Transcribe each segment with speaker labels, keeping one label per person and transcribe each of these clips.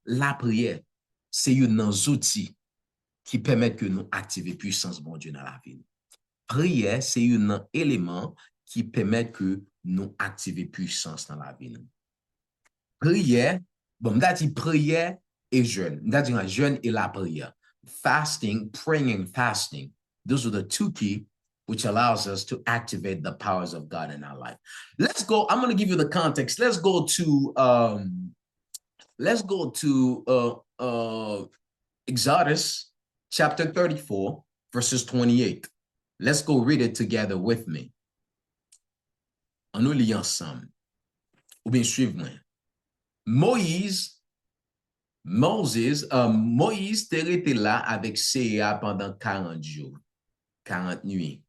Speaker 1: la prière, c'est un outil qui permet que nous activer puissance bon Dieu dans la vie. Prière, c'est un élément qui permet que nous activer puissance dans la vie. Prière, bon, m'a dit prière et jeûne. M'a dit jeûne et la prière. Fasting, praying and fasting. Those are the two key which allows us to activate the powers of God in our life. Let's go. I'm going to give you the context. Let's go to Exodus chapter 34, verses 28. Let's go read it together with me. On nous lit ensemble. Ou bien suivez-moi. Moïse était là avec Séa pendant 40 jours, 40 nuits.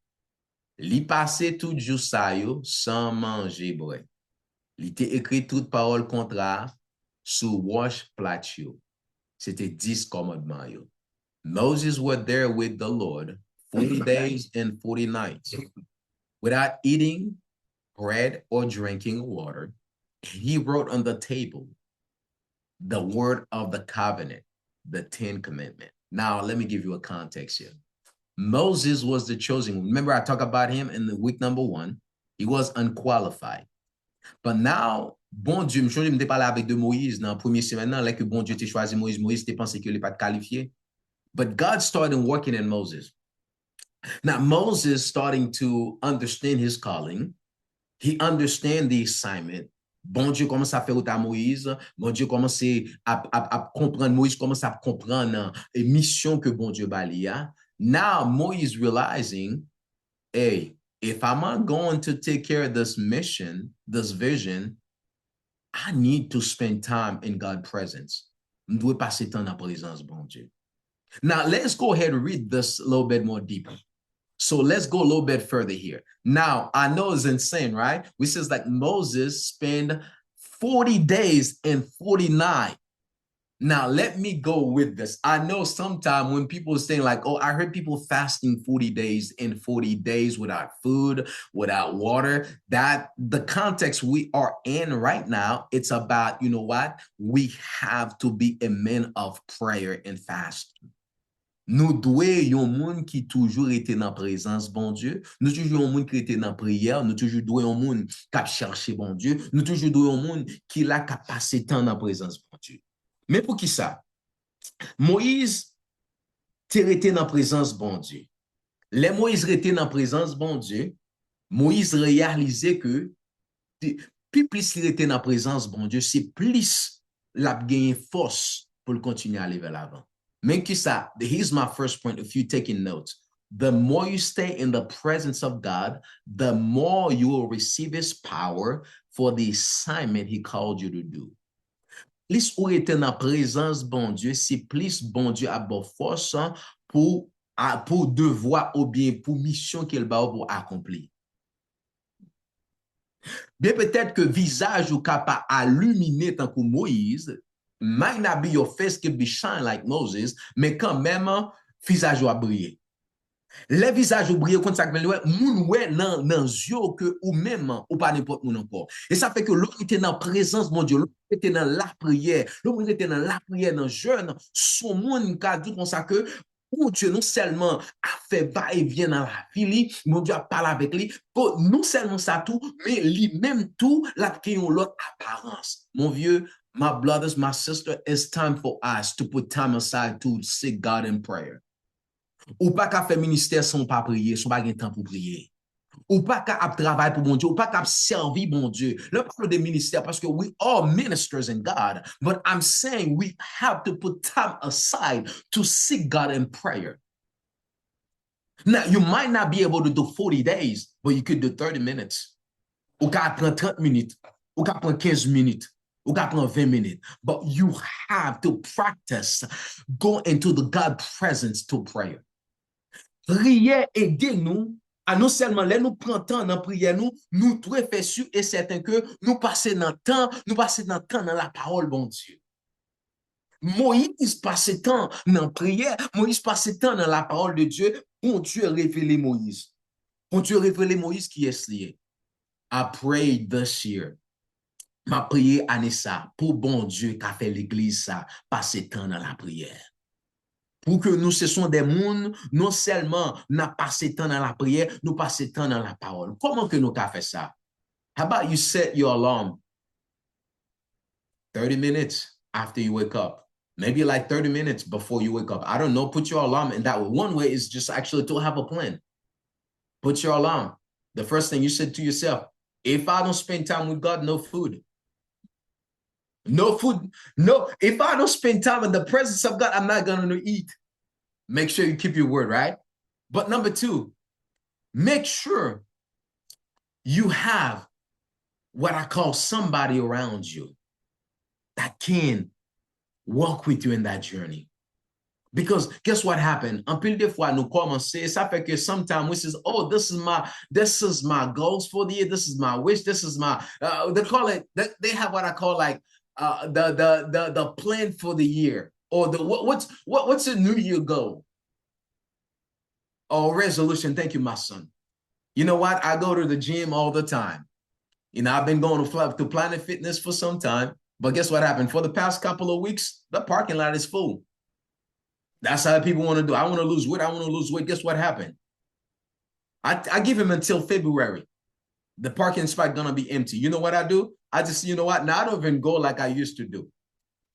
Speaker 1: Li passait tout jour ça yo sans manger boire. Li était écrit toute parole contraire sur wash plat yo. C'était 10 commandements yo. Moses was there with the Lord 40 days and 40 nights without eating bread or drinking water. He wrote on the table the word of the covenant, the 10 commandments. Now, let me give you a context here. Moses was the chosen one. Remember, I talked about him in the week number 1. He was unqualified. But now, bon Dieu, je me parlé avec de Moïse dans la première semaine, là que bon Dieu t'a choisi Moïse, Moïse t'a pensé qu'il n'est pas qualifié. But God started working in Moses. Now, Moses starting to understand his calling. He understand the assignment. Bon Dieu commence à faire à Moïse. Bon Dieu commence à comprendre. Moïse commence à comprendre la mission que bon Dieu balia. Now, Moïse realizing, hey, if I'm going to take care of this mission, this vision, I need to spend time in God's presence. Je dois passer temps dans la présence bon Dieu. Now, let's go ahead and read this a little bit more deeper. So let's go a little bit further here. Now, I know it's insane, right? We says like Moses spent 40 days and 40 nights. Now, let me go with this. I know sometimes when people saying like, oh, I heard people fasting 40 days and 40 days without food, without water, that the context we are in right now, it's about, you know what? We have to be a man of prayer and fasting. Nous devons yon moun qui toujours été dans la présence bon Dieu. Nous toujours yon moun qui était dans la prière. Nous toujours devons yon moun qui a cherché bon Dieu. Nous toujours devons yon moun qui a passé temps dans la présence bon Dieu. Mais pour qui ça? Moïse était dans la présence bon Dieu. Les Moïse était dans la présence bon Dieu. Moïse réalisait que plus il était dans la présence bon Dieu, c'est plus la gagné force pour continuer à aller vers l'avant. Make ça. Here's my first point. If you're taking notes, the more you stay in the presence of God, the more you will receive His power for the assignment He called you to do. Plus ou êtes dans la présence bon Dieu, c'est plus bon Dieu a bonne force pour devoir ou bien pour mission qu'il va pour accomplir. Bien peut-être que visage ou capable illuminer tant que Moïse. Might not be your face could be shine like Moses, mais quand même, visage a brillé. Les visages ont brillé comme ça, moun ouais dans yeux que ou même ou pas n'importe moun encore. Et ça fait que l'homme était dans la présence mon Dieu, l'homme était dans la prière, l'homme était dans la prière, dans le jeûne, son monde qui a dit comme ça que mon Dieu non seulement a fait va-et-vient dans la vie, mon Dieu a parlé avec lui, non seulement ça tout, mais lui-même tout, la qui ont l'autre apparence. Mon vieux, my brothers, my sister, it's time for us to put time aside to seek God in prayer. Ou pas qu'à faire ministère sans pas prier, sans pas avoir temps pour prier. Ou pas qu'à travailler pour mon Dieu, ou pas qu'à servir mon Dieu. Là, parle de ministère parce que we are ministers in God, but I'm saying we have to put time aside to seek God in prayer. Now, you might not be able to do 40 days, but you could do 30 minutes. Ou qu'à prendre 30 minutes, ou qu'à prendre 15 minutes. Ou qu'à prendre 20 minutes. But you have to practice go into the God presence to prayer. Prière aidez-nous à non seulement là nous prend temps dans prière nous très fait sûr et certain que nous passer dans temps dans la parole bon Dieu. Moïse passait temps dans prière, Moïse passait temps dans la parole de Dieu. Bon Dieu révélé Moïse. Bon Dieu révélé Moïse qui est lié. I prayed this year m'a prié année ça pour bon Dieu qui a fait l'église ça, passer temps dans la prière. Pour que nous, ce sont des mondes, non seulement nous passé temps dans la prière, nous passer temps dans la parole. Comment que nous avons fait ça? How about you set your alarm 30 minutes after you wake up? Maybe like 30 minutes before you wake up. I don't know. Put your alarm in that way. One way is just actually to have a plan. Put your alarm. The first thing you said to yourself, if I don't spend time with God, no food. No food. No, if I don't spend time in the presence of God, I'm not going to eat. Make sure you keep your word, right? But number two, make sure you have what I call somebody around you that can walk with you in that journey. Because guess what happened? En pile de fois, nous commencer, ça fait que sometimes we say, oh, this is my goals for the year. This is my wish. This is my, they call it, they have what I call like the plan for the year, or the what's a New Year goal or resolution. Thank you, my son. You know what? I go to the gym all the time. You know, I've been going to Planet Fitness for some time, but guess what happened? For the past couple of weeks, the parking lot is full. That's how people want to do. I want to lose weight. I want to lose weight. Guess what happened? I give him until February. The parking spot gonna be empty. You know what I do? I just, you know what? Now I don't even go like I used to do.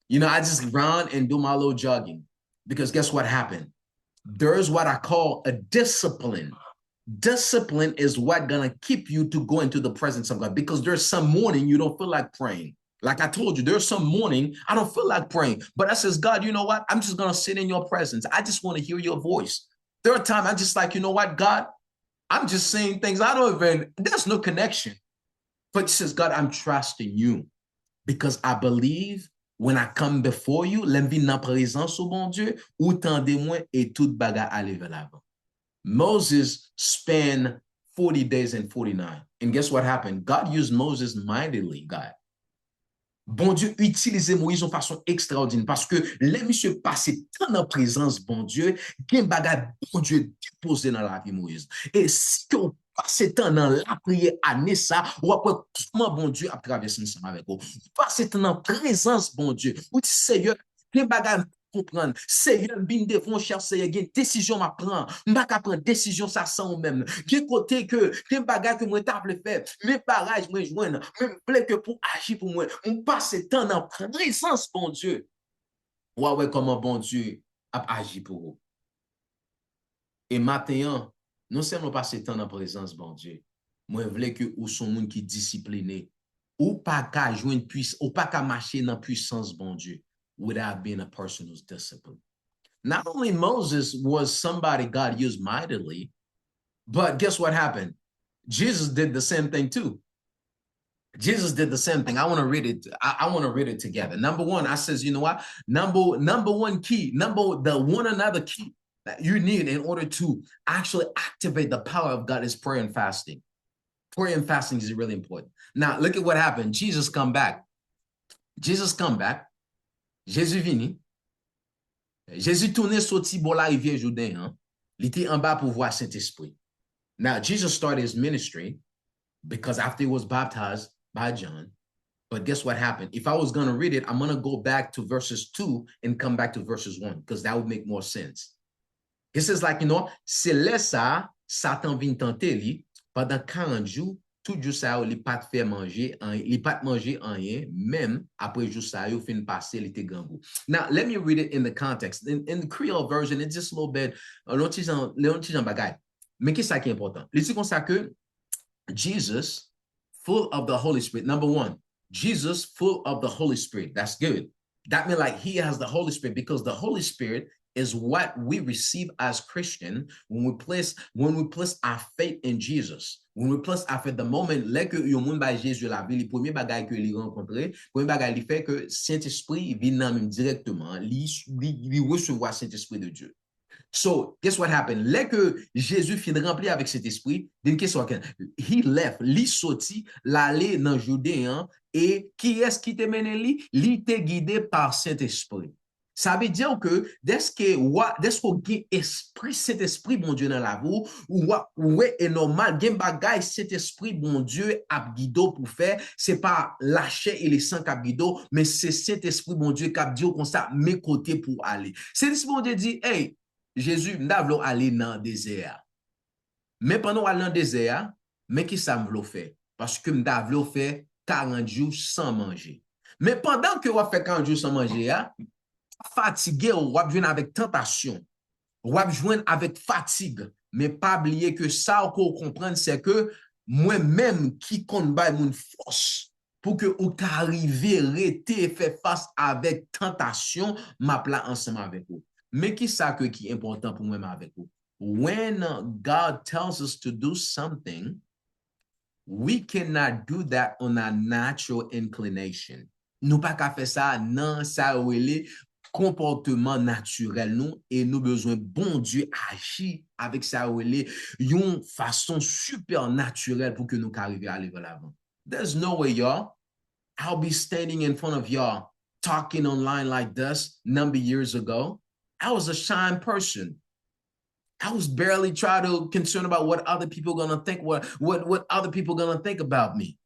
Speaker 1: You know, I just run and do my little jogging, because guess what happened? There's what I call a discipline. Discipline is what gonna keep you to go into the presence of God, because there's some morning you don't feel like praying. Like I told you, there's some morning I don't feel like praying, but I says, God, you know what? I'm just gonna sit in your presence. I just want to hear your voice. There are times I'm just like, you know what, God, I'm just saying things I don't even, there's no connection. But he says, God, I'm trusting you, because I believe when I come before you, l'envie dans présence au bon Dieu, ou tendez-moi et tout baga aller vers l'avant. Moses spent 40 days and 49. And guess what happened? God used Moses mightily, God. Bon Dieu utilisait Moïse de façon extraordinaire, parce que les monsieur passé tant en présence, bon Dieu, gen bagay bon Dieu déposé dans la vie Moïse. Et si on passe tant dans la prière année ça, ou après comment bon Dieu a traversé ensemble avec vous. Passe tant en présence, bon Dieu. Ou dit Seigneur, gen bagay comprendre. Seigneur, bin devant cher Seigneur, gen décision m'a prendre. M'a ka prendre décision ça sans même. Gen côté que gen bagay que moi t'a faire, mes barrages moi joindre, même plaît que pour agir pour moi. On passe temps dans présence bon Dieu. Ouais, comment bon Dieu a agi pour vous. Et maintenant, non seulement passer temps dans présence bon Dieu, moi je veux que ou son monde qui discipliné, ou pas qu'à joindre puissance, ou pas qu'à marcher dans puissance bon Dieu, without being a person who's disciplined. Not only Moses was somebody God used mightily, but guess what happened? Jesus did the same thing too. Jesus did the same thing. I want to read it. I want to read it together. Number one, I says, you know what? Number one key, the one another key that you need in order to actually activate the power of God is prayer and fasting. Prayer and fasting is really important. Now, look at what happened. Jesus come back. Jesus come back. Jésus vini. Jésus tourné sorti bon la rivière Jourdain. Hein? Il était en bas pour voir Saint-Esprit. Now, Jesus started his ministry because after he was baptized by John. But guess what happened? If I was going to read it, I'm going to go back to verses 2 and come back to verses 1, because that would make more sense. It says like, you know, c'est là ça, Satan vient tenter lui pendant 40 jours, tout jour ça, il pas fait manger, il pas manger rien, même après jour ça, il fin passer, il était gambou. Now, let me read it in the context. In the Creole version, it's just a little bit, l'on tige bagay. Mais qu'est-ce qui est important? Il dit comme ça que Jesus, full of the Holy Spirit. Number one, Jesus, full of the Holy Spirit. That's good. That means like he has the Holy Spirit, because the Holy Spirit is what we receive as Christian when we place our faith in Jesus. When we place our faith, the moment like yo moun ba Jésus la vie, le premier bagay que li rencontré, premier bagay li fait que Saint-Esprit vient nan même directement, li recevoir Saint-Esprit de Dieu. So, guess what happened? Là que Jésus fin rempli avec cet esprit, d'une question, he left, li sorti, l'aller dans Judée, hein, et qui est-ce qui te mène li? Li te guidé par Saint-Esprit. Ça veut dire que dès qu'on a esprit, cet esprit, bon Dieu, dans la vie, ouais, est normal, gen bagay, cet esprit, bon Dieu, a guido pour faire, c'est pas la chair et les sangs qui a guido, mais c'est cet esprit, bon Dieu, qui a dit comme ça, mes côtés pour aller. Cet esprit, bon Dieu, dit, hey, Jésus, m'davlo aller dans le désert. Mais pendant aller dans le désert, mais qui ça m'vlo fait? Parce que m'davlo fait 40 jours sans manger. Mais pendant que on fait 40 jours sans manger, fatigué, ou joindre avec tentation, ou joindre avec fatigue, mais pas oublier que ça qu'on comprendre, c'est que moi-même qui compte by mon force pour que vous arriviez à rester faire face avec tentation, m'a plat ensemble avec vous. Mais qui ça que qui est important pour moi avec vous? When God tells us to do something, we cannot do that on a natural inclination. Nous pas qu'à faire ça, non, ça comportement naturel nous et nous besoin bon Dieu agir avec ça une façon super naturelle pour que nous arrivions à aller vers l'avant. There's no way, y'all. I'll be standing in front of y'all talking online like this number of years ago. I was a shy person. I was barely trying to concern about what other people are gonna think, what other people are gonna think about me.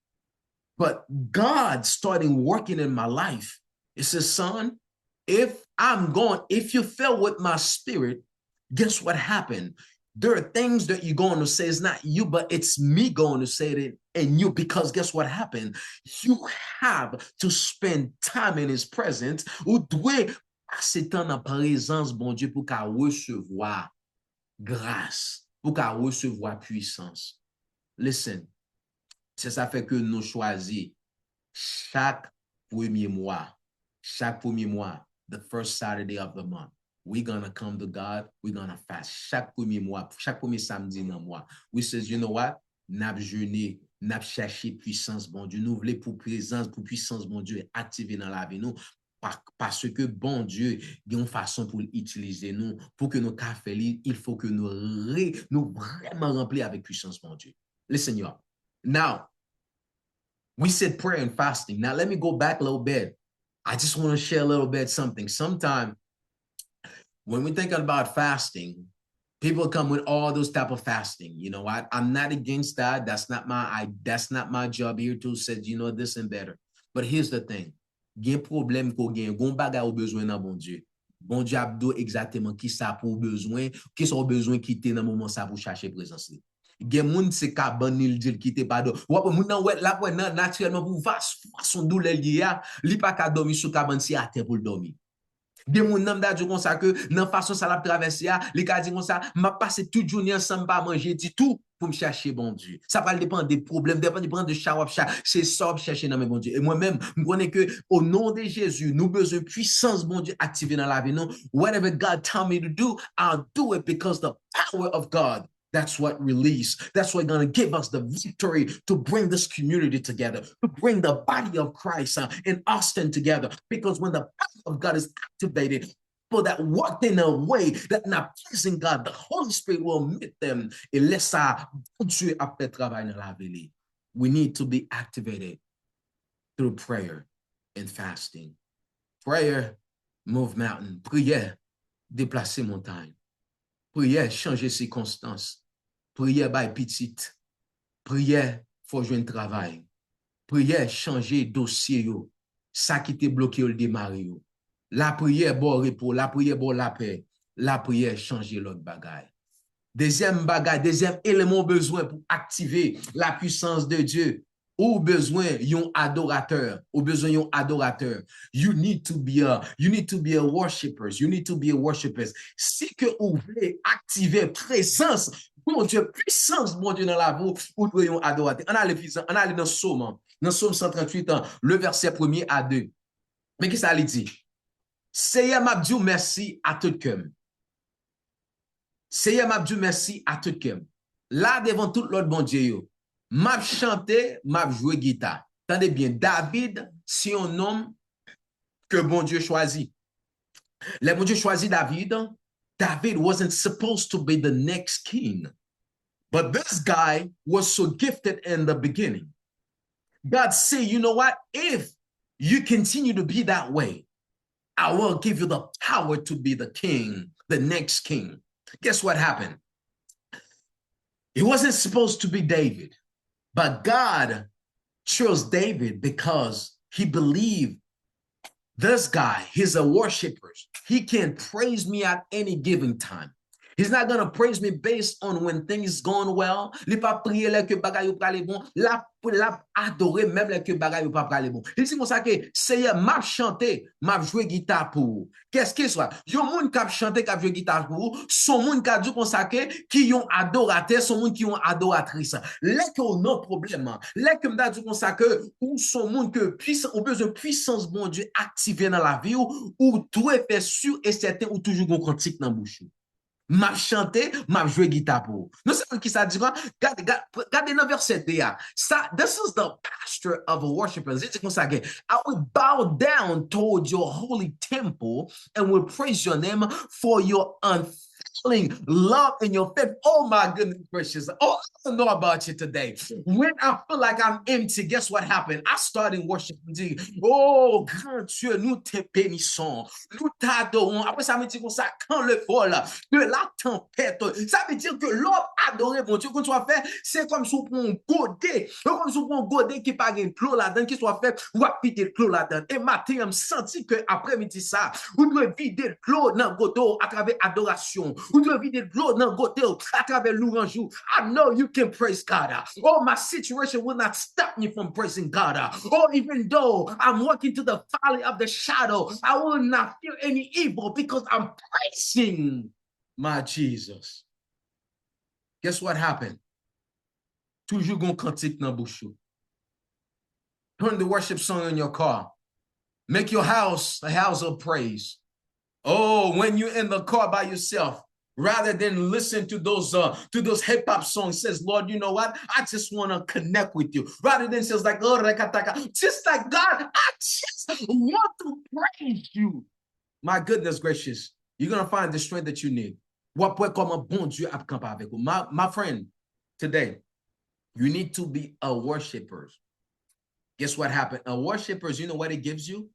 Speaker 1: But God started working in my life. It says, son, if you fell with my spirit, guess what happened? There are things that you're going to say, it's not you, but it's me going to say it in you, because guess what happened? You have to spend time in his presence. Ou doit passer temps dans présence, bon Dieu, pour qu'à recevoir grâce, pour qu'à recevoir puissance. Listen, c'est ça fait que nous choisissons chaque premier mois, the first Saturday of the month, we're going to come to God, we're going to fast. Chaque premier mois, chaque premier samedi dans le mois. We says, you know what? N'a jeûné, n'a cherché puissance, bon Dieu. Nous voulons pour présence, pour puissance, bon Dieu, activer dans la vie nous. Parce que, bon Dieu, il y a une façon pour utiliser nous, pour que nos cafés, il faut que nous vraiment remplir avec puissance, bon Dieu. Listen, y'all. Now, we said prayer and fasting. Now, let me go back a little bit. I just want to share a little bit something. Sometimes when we're thinking about fasting, people come with all those type of fasting. You know what? I'm not against that. That's not my job here to say, you know, this and better. But here's the thing. Gen problème ko gen, gon bagay ou besoin dans bon Dieu. Bon Dieu a do exactement qui ça pour besoin, qui sont besoin quitter dans moment ça pour chercher présence. Gen moun se ka ban il dit quitter pas do. Ou moun nan wè la wè nan naturellement pour façon douleur li pa ka dormi sou ka ban si à terre pour dormir. Des moun nan da di kon sa que nan façon ça la traverser li ka di kon sa m'a passé toute journée ensemble pas manger dit tout pour me chercher bon Dieu. Ça va dépendre des problèmes, dépendre de chaque c'est ça chercher dans mes bon Dieu. Et moi-même, je connais que au nom de Jésus, nous besoin de puissance bon Dieu activée dans la vie nous. Whatever God tell me to do, I'll do it because the power of God, that's what release. That's what's going to give us the victory to bring this community together, to bring the body of Christ in Austin together. Because when the power of God is activated, people that walk in a way that not pleasing God, the Holy Spirit will meet them. Et laisse ça, Dieu a fait travail dans la vie. We need to be activated through prayer and fasting. Prayer, move mountain. Prière, déplacer montagne. Prière, changer circonstances. Prière, bail petite. Prière, faut jouer un travail. Prière, changer dossier yo. Ça qui t'est bloqué au démarrer yo. La prière, bon repos, la prière, bon la paix. La prière, changer l'autre bagaille. Deuxième bagaille, deuxième élément besoin pour activer la puissance de Dieu. Ou besoin yon adorateur, ou besoin yon adorateur. You need to be a worshippers. You need to be a worshippers. Si que vous voulez activer présence, bon Dieu, puissance, bon Dieu dans la vie, ou yon adorateur. On a dans Somme 138, le verset 1er à 2. Mais qu'est-ce que ça dit? Seigneur m'a dit merci à tout cœur. Seigneur m'a dit merci à tout cœur. Là, devant tout l'autre bon Dieu, m'a chanté, m'a joué guitare. Attendez bien, David, c'est un homme que bon Dieu choisit. Le bon Dieu choisit David. David wasn't supposed to be the next king. But this guy was so gifted in the beginning. God said, you know what? If you continue to be that way, I will give you the power to be the king, the next king. Guess what happened? It wasn't supposed to be David, but God chose David because he believed this guy, he's a worshiper. He can praise me at any given time. He's not going to praise me based on when things going well. Il pas prier là que bagay ou prale bon. La adorer même là que bagay ou pas prale bon. Il dit comme ça que Seigneur m'a chanté, m'a joué guitare pour. Qu'est-ce que soit? Yon moun k'ap chanté, k'ap joué guitare pour, son moun k'ap dit comme ça que qui yon adorateur, son moun qui yon adoratrice. Là que on a problème, là que m'da dit comme ça que ou son moun que puissance, ou besoin puissance bon Dieu activé dans la vie ou doit faire sûr et certain ou toujours gon cantique dans bouche. M'a chanté, m'a joué guitare pour. Nous savons qui ça dit quoi? Regardez dans verset D. Ça, this is the pastor of a worshiper. Il dit comme ça que I will bow down toward your holy temple and will praise your name for your unfailing love and your faith. Oh my goodness gracious. Oh, I don't know about you today. When I feel like I'm empty, guess what happened? I started worshiping. Oh, grand Dieu, nous te bénissons. Nous t'adorons. Après ça me dit comme ça, quand le vol de la tempête, ça veut dire que l'homme adoré, mon Dieu, qu'on soit fait, c'est comme si on prend un godet, comme si on prend un godet qui pas de clos là-dedans, qui soit fait, ou à piquer le clos là-dedans. Et matin, on me senti que après-midi ça, vous devez vider le clos dans le godet à travers adoration. Vous devez vider le clos dans le godet à travers louange. I know you can praise God. Oh, my situation will not stop me from praising God. Oh, even though I'm walking to the valley of the shadow, I will not fear any evil because I'm praising my Jesus. Guess what happened? Toujours gon cantique dans bouche. Turn the worship song in your car. Make your house a house of praise. Oh, when you're in the car by yourself, rather than listen to those hip hop songs, says, Lord, you know what? I just want to connect with you. Rather than says like, oh, just like God, I just want to praise you. My goodness gracious, you're gonna find the strength that you need. What comme un bon Dieu a campé avec vous. My friend, today, you need to be a worshiper. Guess what happened? A worshiper, you know what it gives you?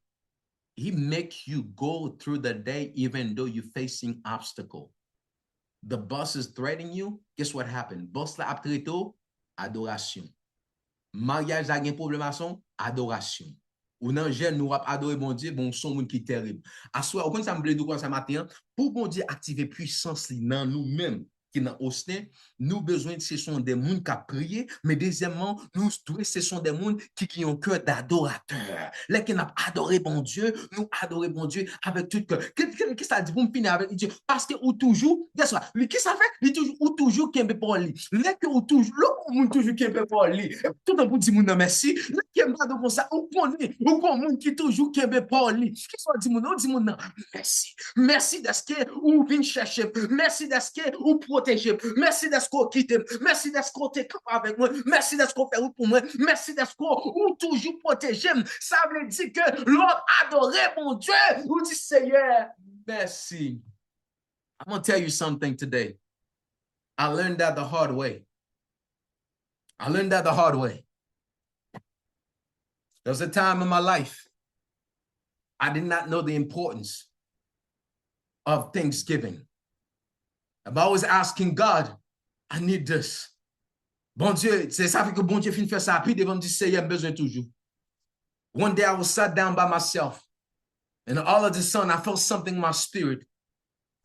Speaker 1: He makes you go through the day even though you're facing obstacle. The boss is threatening you. Guess what happened? Boss la ap trito, adoration. Mariage la gen problème à son, adoration. Ou nan jeune nous ap adorer bon Dieu, bon son moun qui terrible. Aswa, ou kon sa m'ble dou kon sa matin, pour bon Dieu activer puissance li nan nous-mêmes qui dans Austin, nous besoin de ce sont des moun qui prier, mais deuxièmement, nous ce sont des moun qui ont un cœur d'adorateur. Les qui n'a adoré bon Dieu, nous adorer bon Dieu avec tout cœur. Qu'est-ce que ça dit pour me finir avec Dieu? Parce que ou toujours, qu'est-ce que ça fait? Qu'est-ce que ça fait? Il toujours ou toujours qui aime pas lui. Les que ou toujours, le moun toujours qui aime pas lui. Tout le monde dit moun merci. Les qui aime pas comme ça, ou connaît, ou comme moun qui toujours qui aime pas lui. Qu'est-ce que dit moun merci. Merci d'être que ou vient chercher. Merci d'être que ou protéger. Merci d'être qu'on quitte. Merci d'être qu'on t'est avec moi. Merci d'être qu'on fait pour moi. Merci d'être qu'on toujours protéger. Ça veut dire que l'homme adorait mon Dieu. Ou dit Seigneur, merci. I'm going to tell you something today. I learned that the hard way. I learned that the hard way. There was a time in my life I did not know the importance of Thanksgiving. I'm always asking God, I need this. Bon Dieu, c'est ça fait que bon Dieu finit faire ça, puis devant me dire, Seigneur, besoin toujours. One day I was sat down by myself, and all of a sudden I felt something in my spirit.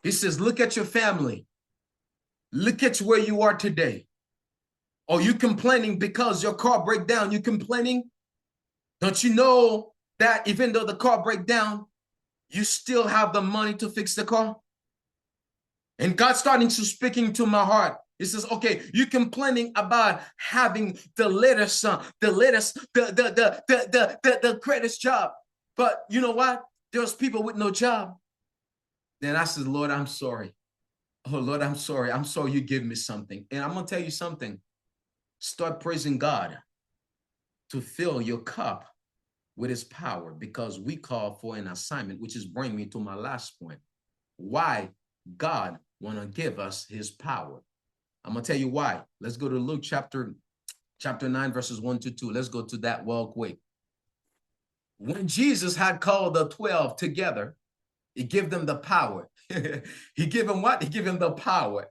Speaker 1: He says, look at your family. Look at where you are today. Are you complaining because your car break down? You complaining? Don't you know that even though the car break down, you still have the money to fix the car? And God starting to speaking to my heart. He says, okay, you're complaining about having the latest greatest job. But you know what? There's people with no job. Then I said, Lord, I'm sorry. Oh, Lord, I'm sorry. I'm sorry you give me something. And I'm going to tell you something. Start praising God to fill your cup with his power, because we call for an assignment, which is bringing me to my last point. Why God want to give us his power. I'm going to tell you why. Let's go to Luke chapter 9, verses 1-2. Let's go to that well quick. When Jesus had called the 12 together, He gave them the power. He gave him what? He gave him the power.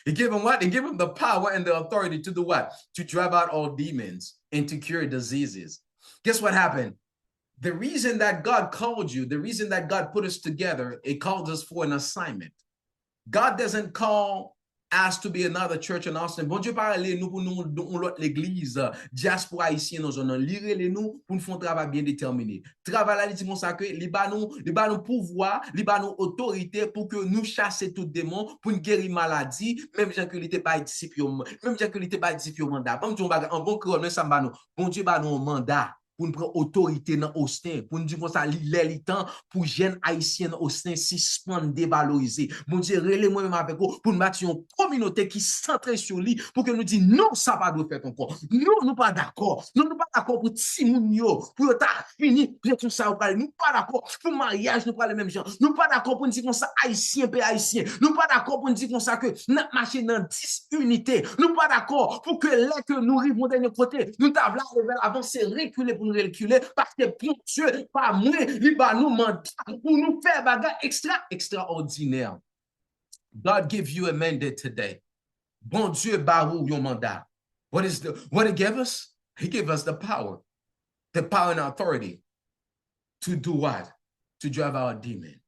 Speaker 1: He gave him what? He gave him the power and the authority to do what? To drive out all demons and to cure diseases. Guess what happened? The reason that God called you, the reason that God put us together, it called us for an assignment. God doesn't call us to be another church in Austin. Bon Dieu parle nous pour nous l'autre l'église diaspora haïtienne dans zone lire nous pour nous faire un travail bien déterminé. Travail là il dit comme ça que li ba nous pouvoir, li ba nous autorité pour que nous chasser tout démon, pour nous guérir maladie, même gens que il était pas disciple, même gens que il était pas disciple mandat. Bon Dieu en bon créole mais ça ba nous. Bon Dieu ba nous un mandat pour nous prendre autorité dans Austin, pour nous dire comme ça, les temps pour jeunes haïtiens Austin suspendre, dévaloriser. Mon Dieu, relais moi-même avec vous, pour nous mettre une communauté qui centrée sur lui, pour que nous disions non, ça va nous faire encore. Non, nous pas d'accord. Nous pas d'accord pour Timounio, pour ta fini, pour ça, nous pas d'accord pour mariage, nous pas les mêmes gens. Nous pas d'accord pour nous dire comme ça, haïtien, pays haïtien. Nous pas d'accord pour nous dire comme ça que notre marché dans 10 unités. Nous pas d'accord pour que là que nous arrivons d'un côté, nous t'avons avancer, reculer pour nous reculer, parce que pour Dieu, pas moi, il va nous mandat pour nous faire bagarre extraordinaire. God give you a mandate today. Bon Dieu, barou your mandat. What he gave us? He gave us the power and authority to do what? To drive out a demon.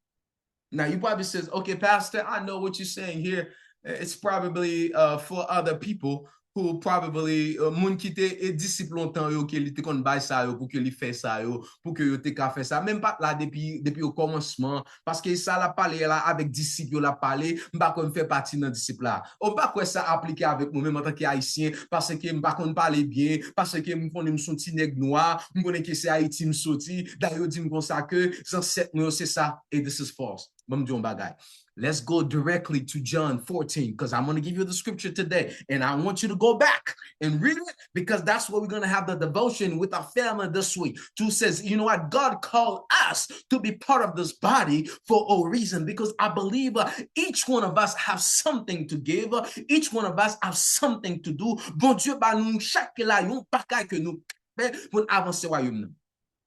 Speaker 1: Now you probably says, okay, Pastor, I know what you're saying here. It's probably for other people who probably moun qui te disciple longtemps yo que li te kon bay ça yo pour que li fait ça yo pour que yo te ka fait ça même pas là depuis au commencement parce que ça la parlé là avec disciple la parlé m'pa kon fait partie dans disciple là on pas quoi ça appliquer avec nous même en tant qu'haïtien parce que m'pa kon parler bien parce que me connais son petit nèg noir me connais que c'est Haïti me sorti d'ailleurs dit me comme ça que c'est ça et this is false m'm di on bagay. Let's go directly to John 14 because I'm going to give you the scripture today and I want you to go back and read it because that's what we're going to have the devotion with our family this week. Two says, you know what? God called us to be part of this body for a reason because I believe each one of us have something to give. Each one of us have something to do. Bon Dieu, ba nous chaque là yon bagay que nous fait pour avancer royaume.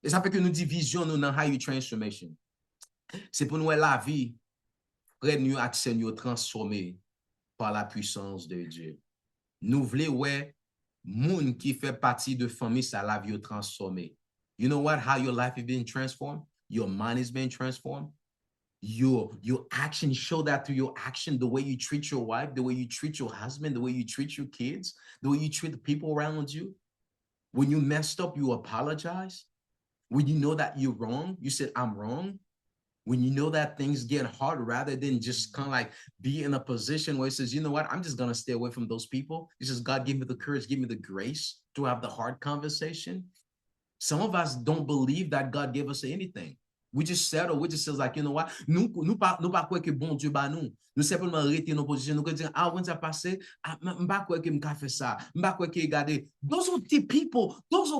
Speaker 1: Et ça fait que nous division nous dans high transformation. C'est pour nous la vie nous accès nous transformé par la puissance de Dieu. Nous voulons ouais moun qui fait partie de famille ça la vie transformée. You know what? How your life is being transformed? Your mind is being transformed. Your action show that through your action, the way you treat your wife, the way you treat your husband, the way you treat your kids, the way you treat the people around you. When you messed up, you apologize. When you know that you're wrong, you said, I'm wrong. When you know that things get hard, rather than just kind of like be in a position where it says, you know what, I'm just going to stay away from those people. It's just God, give me the courage, give me the grace to have the hard conversation. Some of us don't believe that God gave us anything. We just settle. We just say like, you know what, nous pas quoi que bon Dieu ba nous. Nous simplement arrêter nos positions. Nous dire, ah, on ça passé, m'pas quoi que m'ka fait ça, m'pas quoi que regarder. Those are the people, those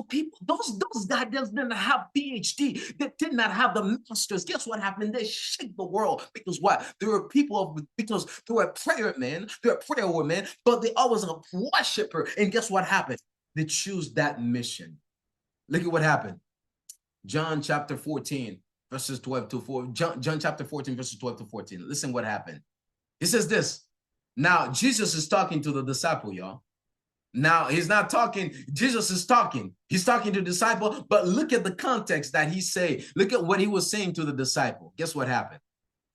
Speaker 1: guys that didn't have PhD, that did not have the masters. Guess what happened? They shake the world because what? There were people because they were prayer men, they were prayer women, but they always a worshiper. And guess what happened? They choose that mission. Look at what happened. John chapter 14. Verses 12 to 4, John chapter 14, verses 12 to 14. Listen what happened. It says this. Now, Jesus is talking to the disciple, y'all. Now, he's not talking. Jesus is talking. He's talking to the disciple, but look at the context that he's saying. Look at what he was saying to the disciple. Guess what happened?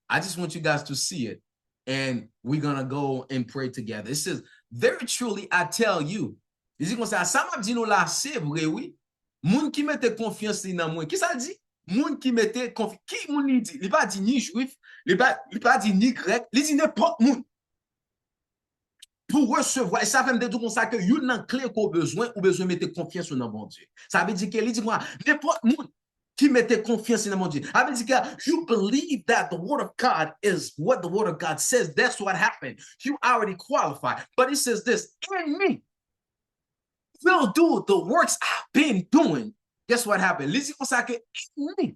Speaker 1: I just want you guys to see it, and we're going to go and pray together. It says, very truly, I tell you. Il dit comme ça, ça m'a dit nous là, c'est vrai, oui. Moun qui mette confiance dans moi. Qui ça dit? Moun qui mette confiance, qui moun li dit? Il pas dit ni juif, il pas dit ni grec, il dit n'importe moun. Pour recevoir, et ça fait me dire comme ça que you n'en clé qu'on besoin, ou besoin de mettre confiance dans mon Dieu. Ça veut dire qu'il dit moi, n'importe moun qui mette confiance dans mon Dieu. Ça veut dire que you believe that the word of God is what the word of God says. That's what happened. You already qualified. But it says this, in me, will do the works I've been doing. Guess what happened? Listen, me,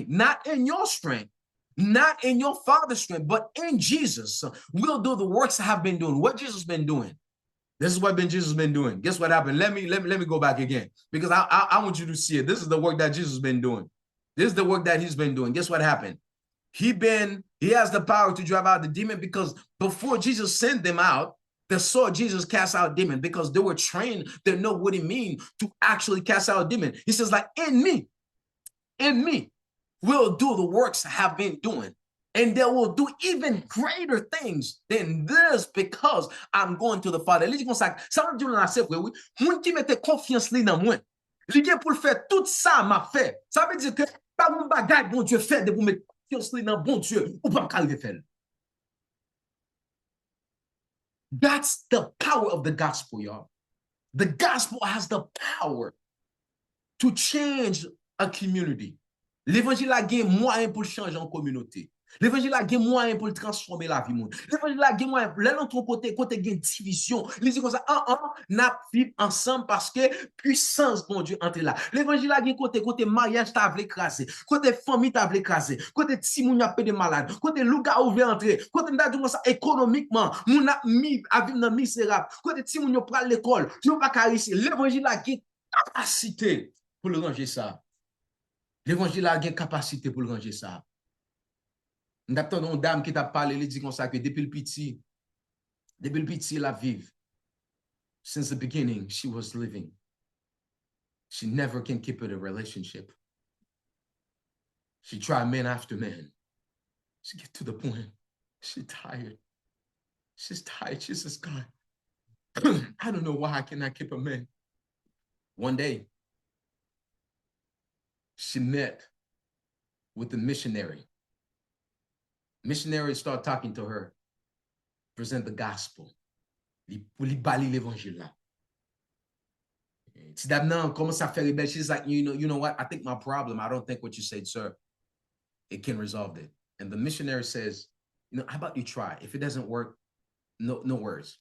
Speaker 1: not in your strength, not in your father's strength, but in Jesus. We'll do the works I have been doing. What Jesus been doing? This is what Jesus been doing. Guess what happened? Let me go back again because I want you to see it. This is the work that Jesus been doing. This is the work that he's been doing. Guess what happened? He has the power to drive out the demon because before Jesus sent them out, they saw Jesus cast out demon because they were trained. They know what it means to actually cast out a demon. He says, like, in me, will do the works I have been doing. And they will do even greater things than this because I'm going to the Father. Il dit comme ça, ça veut dire dans la sèvre, oui. Moun qui mette confiance li dans moi. Li gen pour le faire tout ça m'a fait. Ça veut dire que pas mon bagage bon Dieu fait de vous mettre confiance li dans bon Dieu ou pas qu'arriver faire. That's the power of the gospel, y'all. The gospel has the power to change a community. L'évangile a gen moyen pour changer en communauté. L'évangile a gen moyen pour transformer la vie. L'évangile a gen moyen pour aller dans ton côté gen division. Il dit comme ça, n'a vivre ensemble parce que puissance, bon Dieu, entre là. L'évangile a gen côté mariage t'a vle écraser, côté famille t'a vle écraser, côté timoun a peu de malade, côté louga ouvert entrer, côté n'a dit comme ça économiquement, moun a mis à vivre dans misérable, côté timoun yo pral l'école, yo pas ka ici. L'évangile a gen capacité pour le ranger ça. L'évangile a une capacité pour le ranger ça. Nous avons une dame qui t'a parlé, elle dit comme ça que depuis le petit, elle a vécu. Since the beginning, she was living. She never can keep it a relationship. She tried man after man. She get to the point. She's tired. She's tired. She says, God, I don't know why I cannot keep a man. One day, she met with the missionary. Missionary start talking to her, present the gospel. Pour lui bali l'évangile là. Si d'abord commence à faire rebelle, she's like, you know what? I think my problem, I don't think what you said, sir, it can resolve it. And the missionary says, how about you try? If it doesn't work, no worries.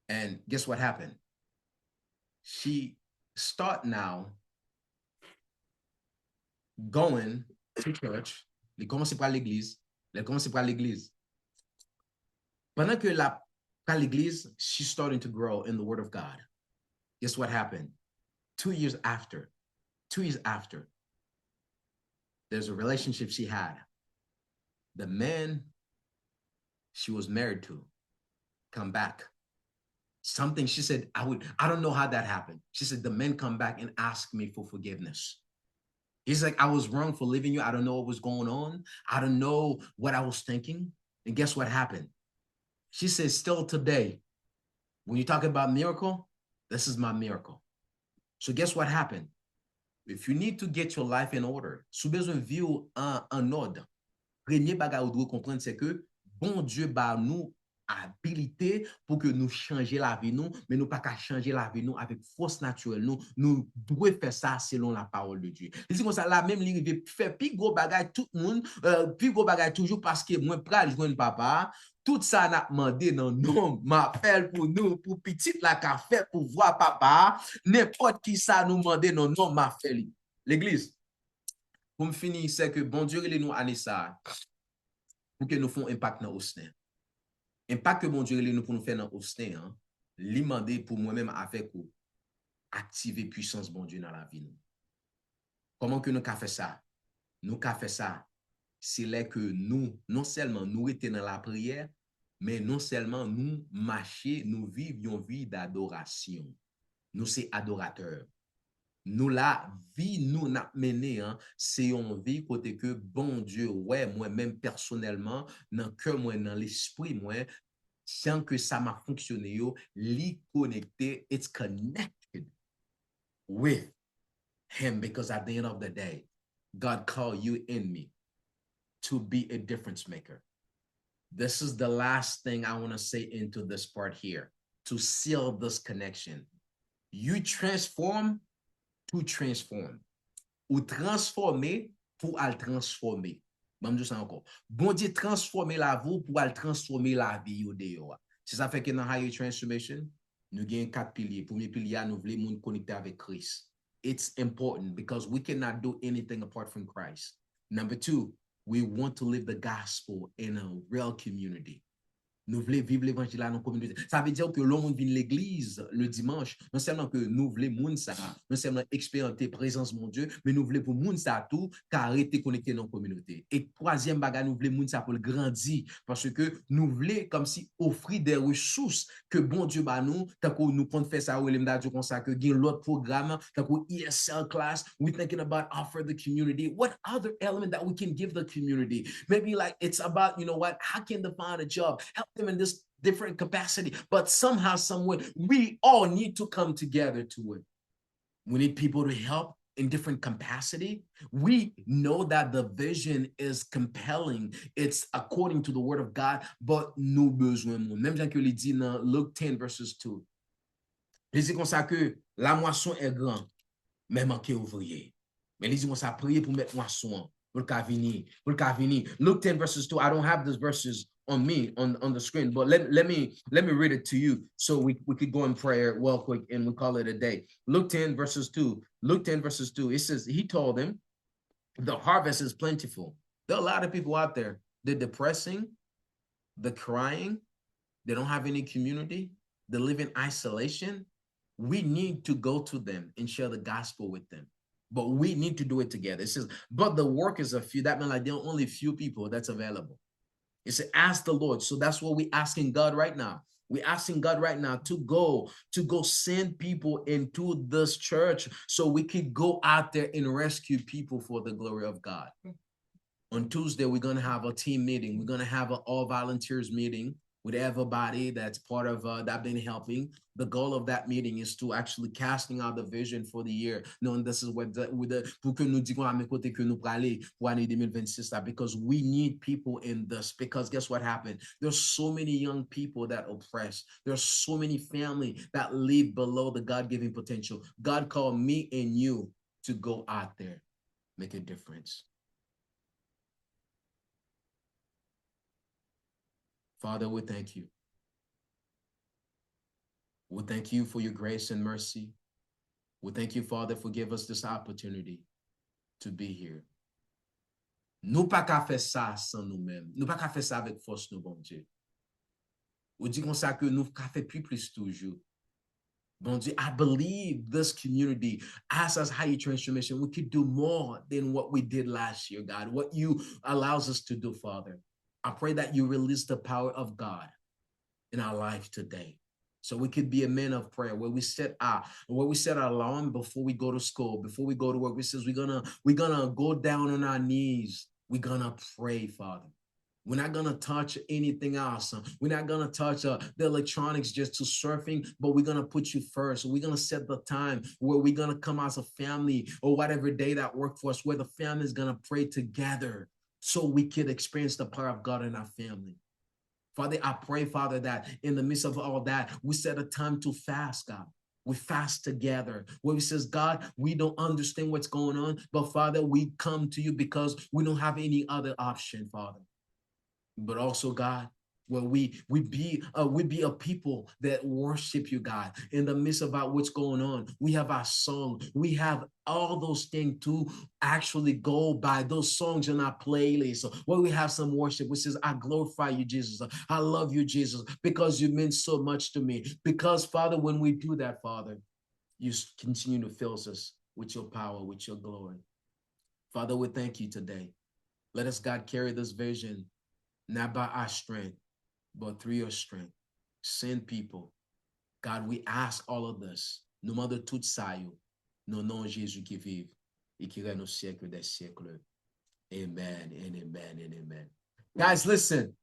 Speaker 1: And guess what happened? She start now going to church. Elle commence par l'église. Pendant que la à l'église, she's starting to grow in the word of God. Guess what happened? 2 years after, there's a relationship she had. The man she was married to come back. Something she said, I don't know how that happened. She said, the man come back and ask me for forgiveness. He's like, I was wrong for leaving you. I don't know what was going on. I don't know what I was thinking. And guess what happened? She says, still today, when you talk about miracle, this is my miracle. So guess what happened? If you need to get your life in order, sous besoin vivre en ordre, premier bagage ou doit comprendre, c'est que bon Dieu ba nous habilité pour que nous changer la vie nous, mais nous pas qu'à changer la vie nous avec force naturelle nous devons faire ça selon la parole de Dieu. Il dit comme ça là même il fait plus gros bagage tout le monde, plus gros bagage toujours parce que moi pral joindre papa, tout ça n'a demandé non m'appelle pour nous pour petite la qu'a fait pour voir papa, n'importe qui ça nous demander non m'a fait l'église. Pour me finir c'est que bon Dieu il nous année ça pour que nous font impact dans Austin. Impact que bon Dieu nous pour nous faire dans Austin, hein, l'imandé pour moi-même avec ou activer puissance bon Dieu dans la vie nous. Comment que nous qu'a fait ça? Nous qu'a fait ça, c'est là que nous non seulement nous étions dans la prière, mais non seulement nous marcher, nous vivions une vie d'adoration. Nous c'est adorateurs. Nous la vie nous n'a mené hein, c'est une vie côté que bon Dieu ouais moi-même personnellement dans cœur moi dans l'esprit moi sans que ça m'a fonctionné yo li connecté it's connected with him because at the end of the day God called you in me to be a difference maker. This is the last thing I want to say into this part here to seal this connection. You transform to transform. Ou transformer pour al transformer. Bon Dieu ça encore. Bon Dieu transformer la vie pour al transformer la vie au dehors. C'est ça fait que dans higher transformation, nous gagnons 4 piliers. Premier pilier, nous voulons nous connecter avec Christ. It's important because we cannot do anything apart from Christ. Number 2, we want to live the gospel in a real community. Nous voulons vivre l'évangile dans nos communautés. Ça veut dire que l'on vient l'église le dimanche, non seulement que nous voulons moun ça, non seulement expérimenter présence mon Dieu, mais nous voulons pour moun ça tout, car arrêter connecter dans nos communautés. Et troisième bagage, nous voulons moun ça pour le grandir, parce que nous voulons comme si offrir des ressources que bon Dieu bat nous, tant que nous pouvons faire ça, ou l'imdadjo comme ça, que gain l'autre programme, tant que ESL class, we're thinking about offer the community. What other element that we can give the community? Maybe like it's about, you know what, how can they find a job? Help them in this different capacity, but somehow, somewhere, we all need to come together to it. We need people to help in different capacity. We know that the vision is compelling. It's according to the word of God, but nous besoin. Même Jean que il dit dans Luke 10 verses 2. Il dit comme ça que la moisson est grande, mais manqué ouvrier. Mais il dit comme ça, prier pour mettre moisson. Pour le Cavini. Luke 10 verses 2. I don't have these verses on me on the screen, but let me read it to you so we could go in prayer well quick and we call it a day. Luke 10 verses 2. Luke 10 verses 2. It says, he told them, the harvest is plentiful. There are a lot of people out there. They're depressing, they're crying, they don't have any community, they live in isolation. We need to go to them and share the gospel with them. But we need to do it together. It says, but the workers are few. That means like there are only few people that's available. It says, ask the Lord. So that's what we're asking God right now. We're asking God right now to go send people into this church so we could go out there and rescue people for the glory of God. On Tuesday, we're going to have a team meeting. We're going to have an all volunteers meeting with everybody that's part of that been helping. The goal of that meeting is to actually casting out the vision for the year. Knowing this is what pour que nous disions à mes côtés que nous parler pour année 2026 because we need people in this. Because guess what happened? There's so many young people that oppress. There's so many families that live below the God-given potential. God called me and you to go out there, make a difference. Father, we thank you. We thank you for your grace and mercy. We thank you, Father, for giving us this opportunity to be here. Nous pas qu'à faire ça sans nous-mêmes. Nous pas qu'à faire ça avec force, nous, bon Dieu. On dit comme ça que nous qu'à faire plus toujours. Bon Dieu, I believe this community, as us Haitian transformation, we could do more than what we did last year, God. What you allows us to do, Father. I pray that you release the power of God in our life today. So we could be a man of prayer where we set our alarm before we go to school, before we go to work. We says we're gonna go down on our knees. We're gonna pray, Father. We're not gonna touch anything else. We're not gonna touch the electronics just to surfing, but we're gonna put you first. We're gonna set the time where we're gonna come as a family or whatever day that work for us, where the family is gonna pray together. So we can experience the power of God in our family. Father, I pray, Father, that in the midst of all that, we set a time to fast, God. We fast together. Where we says, God, we don't understand what's going on, but Father, we come to you because we don't have any other option, Father. But also, God, where we be a people that worship you, God. In the midst of what's going on, we have our song. We have all those things to actually go by, those songs in our playlist. So where we have some worship, which says, I glorify you, Jesus. I love you, Jesus, because you meant so much to me. Because, Father, when we do that, Father, you continue to fill us with your power, with your glory. Father, we thank you today. Let us, God, carry this vision, not by our strength, but through your strength. Send people. God, we ask all of this. Nous demandons tout ça, no nom Jésus qui vive et qui règne au siècle des siècles. Amen and amen and amen. Guys, listen.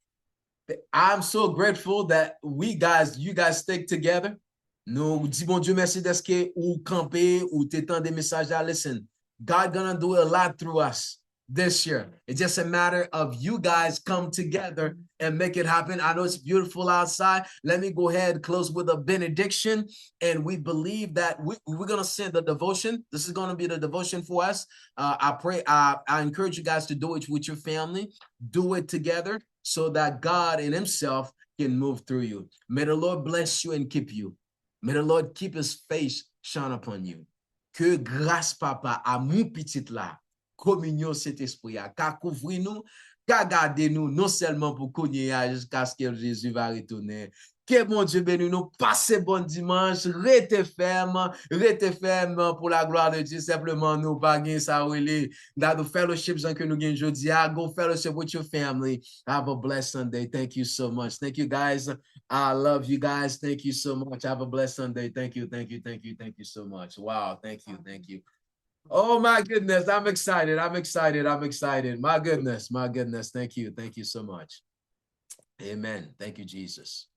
Speaker 1: I'm so grateful that you guys stick together. Nous disons bon Dieu merci d'être que ou camper ou t'étendre des messages là. Listen, God gonna do a lot through us this year. It's just a matter of you guys come together and make it happen. I know it's beautiful outside. Let me go ahead and close with a benediction. And we believe that we're going to send the devotion. This is going to be the devotion for us. I encourage you guys to do it with your family. Do it together so that God in himself can move through you. May the Lord bless you and keep you. May the Lord keep his face shine upon you. Que grâce, papa, à mon petit là, communion cet esprit, ka couvrir nous, ka garder nous, non seulement pour cogner jusqu'à ce que Jésus va retourner. Que mon Dieu bénisse nous, passez bon dimanche, restez ferme pour la gloire de Dieu, simplement nous, pas gagner ça, that the fellowships que nous gagnons aujourd'hui, go fellowship with your family. Have a blessed Sunday. Thank you so much. Thank you, guys. I love you guys. Thank you so much. Have a blessed Sunday. Thank you so much. Wow, thank you. Oh my goodness, I'm excited. My goodness. Thank you so much. Amen. Thank you, Jesus.